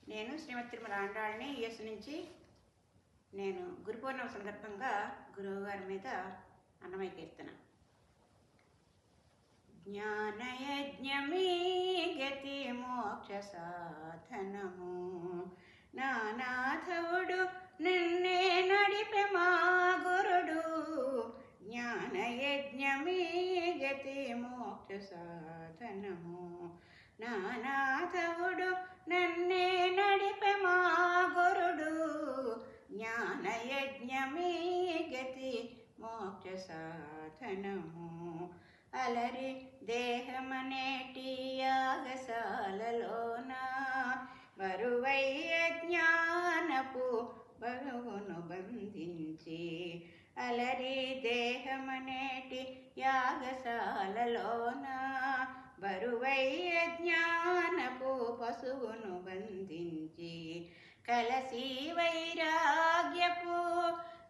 నేను శ్రీమతి తిరుమల ఆండాళ్ళని యుఎస్ నుంచి. నేను గురు పౌర్ణమి సందర్భంగా గురువు గారి మీద అన్నమయ్య కీర్తన. జ్ఞానయజ్ఞమీ గతి మోక్ష సాధనము, నానాథవుడు నిన్నే నడిపె మా గురుడు. జ్ఞానయజ్ఞమీ గతి మోక్ష సాధనము, నానాథవుడు నన్నే నడిపె మా గురుడు. జ్ఞానయజ్ఞమీ గతి మోక్ష సాధనము, అలరి దేహమనేటి యాగశాలలోన బరువయ్య జ్ఞానపు బరువును బంధించి. అలరి దేహమనేటి యాగశాలలోన బరువయ్య జ్ఞానపు పశువును బంధించి. కలసి వైరాగ్యపు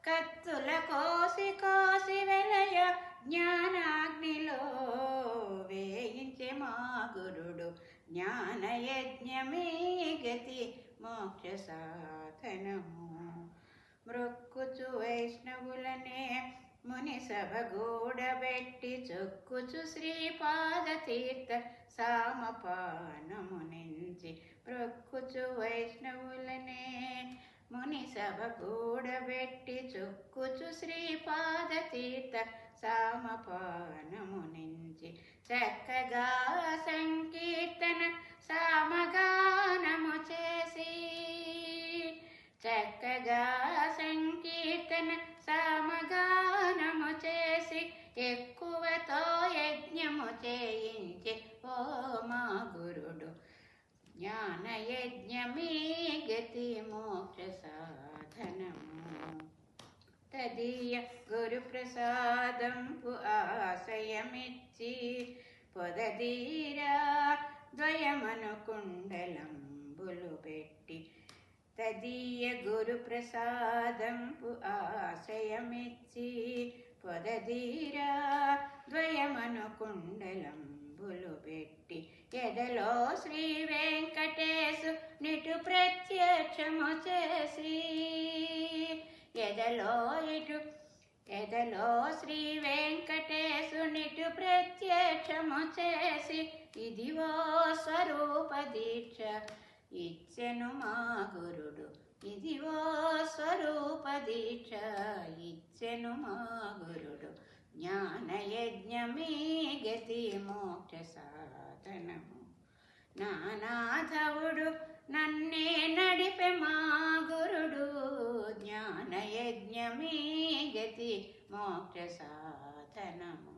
కత్తుల కోసి కోసి వెలయ జ్ఞానాగ్నిలో వేయించే మా గురుడు. జ్ఞానయజ్ఞమీ గతి మోక్ష సాధనము, మృక్కుచు వైష్ణవులనే ముని సభ గూడబెట్టి చొక్కుచు శ్రీపాద తీర్థ సామపానమునించి. ప్రొక్కుచు వైష్ణవులనే ముని సభ కూడబెట్టి చొక్కుచు శ్రీపాద తీర్థ సామపానమునించి. చక్కగా సంకీర్తన సామగానము చేసి, చక్కగా సంకీర్తన సామగానము చేసి, ఎక్కువతో యజ్ఞము చేయించి ఓ మా గురుడు. జ్ఞానయజ్ఞమీ గతి మోక్ష సాధనము, తదీయ గురు ప్రసాదంపు ఆశయమిచ్చి. పొదదీరా ద్వయమను కుండలంబులు పెట్టి, తదీయ గురు ప్రసాదంపు ఆశయమిచ్చి. పొదదీరా ద్వయమను కుండలంబులు పెట్టి, ఎదలో శ్రీ వెంకటేశు నిటు ప్రత్యక్షము చేసి. ఎదలో శ్రీ వెంకటేశు నిటు ప్రత్యక్షము చేసి. ఇదివో స్వరూప దీక్ష ఇచ్చెను మా గురుడు, ఇదివో స్వరూప దీక్ష ఇచ్చెను మా గురుడు. జ్ఞానయజ్ఞమీ గతి మోక్ష సాధనము, నానాథవుడు నన్నే నడిపె మా గురుడు. జ్ఞానయజ్ఞమీ గతి మోక్ష సాధనము.